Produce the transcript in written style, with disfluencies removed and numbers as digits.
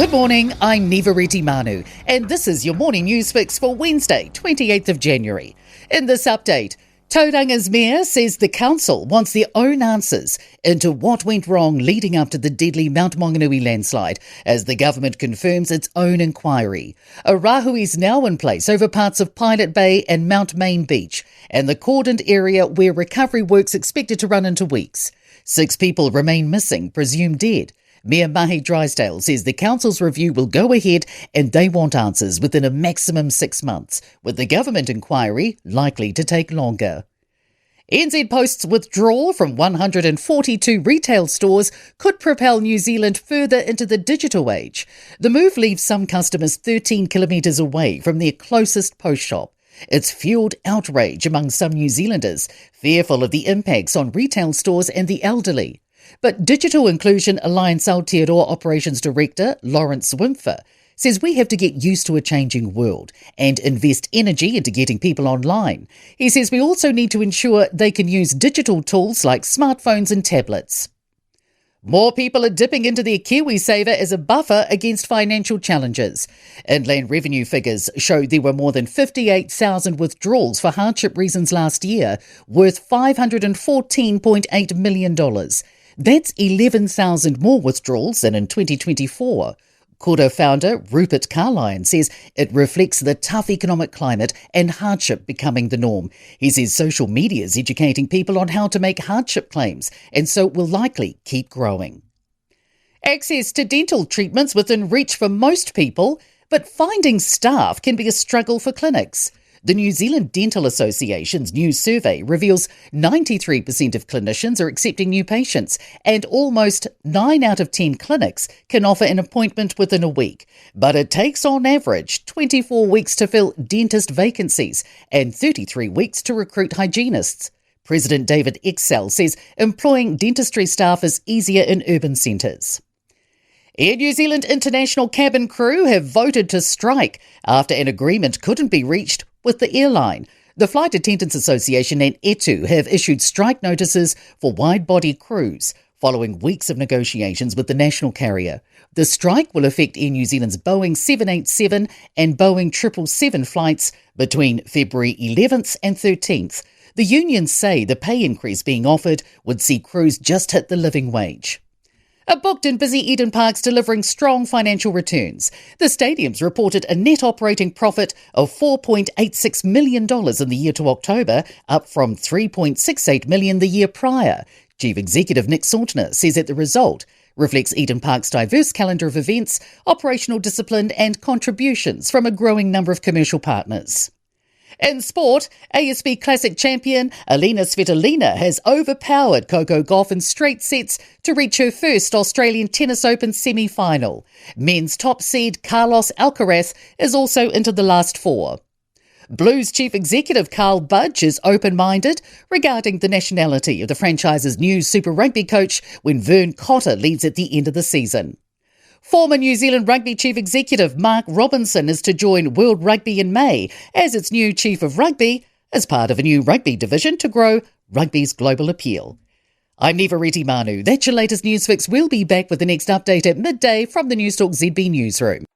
Good morning, I'm Neva Manu, and this is your morning news fix for Wednesday, 28th of January. In this update, Tauranga's mayor says the council wants their own answers into what went wrong leading up to the deadly Mount Maunganui landslide as the government confirms its own inquiry. A rahui is now in place over parts of Pilot Bay and Mount Main Beach and the cordoned area where recovery work's expected to run into weeks. 6 people remain missing, presumed dead. Mayor Mahi Drysdale says the council's review will go ahead and they want answers within a maximum 6 months, with the government inquiry likely to take longer. NZ Post's withdrawal from 142 retail stores could propel New Zealand further into the digital age. The move leaves some customers 13 kilometres away from their closest post shop. It's fuelled outrage among some New Zealanders, fearful of the impacts on retail stores and the elderly. But Digital Inclusion Alliance Aotearoa Operations Director Lawrence Wimpfer says we have to get used to a changing world and invest energy into getting people online. He says we also need to ensure they can use digital tools like smartphones and tablets. More people are dipping into their KiwiSaver as a buffer against financial challenges. Inland revenue figures show there were more than 58,000 withdrawals for hardship reasons last year, worth $514.8 million. That's 11,000 more withdrawals than in 2024. Koro founder Rupert Carlyon says it reflects the tough economic climate and hardship becoming the norm. He says social media is educating people on how to make hardship claims, and so will likely keep growing. Access to dental treatments within reach for most people, but finding staff can be a struggle for clinics. The New Zealand Dental Association's new survey reveals 93% of clinicians are accepting new patients, and almost 9 out of 10 clinics can offer an appointment within a week. But it takes on average 24 weeks to fill dentist vacancies and 33 weeks to recruit hygienists. President David Excel says employing dentistry staff is easier in urban centres. Air New Zealand international cabin crew have voted to strike after an agreement couldn't be reached with the airline. The Flight Attendants Association and ETU have issued strike notices for wide-body crews following weeks of negotiations with the national carrier. The strike will affect Air New Zealand's Boeing 787 and Boeing 777 flights between February 11th and 13th. The unions say the pay increase being offered would see crews just hit the living wage. Are booked and busy Eden Park's delivering strong financial returns. The stadium's reported a net operating profit of $4.86 million in the year to October, up from $3.68 million the year prior. Chief Executive Nick Saltner says that the result reflects Eden Park's diverse calendar of events, operational discipline and contributions from a growing number of commercial partners. In sport, ASB Classic champion Alina Svitolina has overpowered Coco Gauff in straight sets to reach her first Australian Tennis Open semi-final. Men's top seed Carlos Alcaraz is also into the last 4. Blues Chief Executive Carl Budge is open-minded regarding the nationality of the franchise's new Super Rugby coach when Vern Cotter leaves at the end of the season. Former New Zealand Rugby Chief Executive Mark Robinson is to join World Rugby in May as its new Chief of Rugby as part of a new rugby division to grow rugby's global appeal. I'm Neva Manu. That's your latest news fix. We'll be back with the next update at midday from the Newstalk ZB newsroom.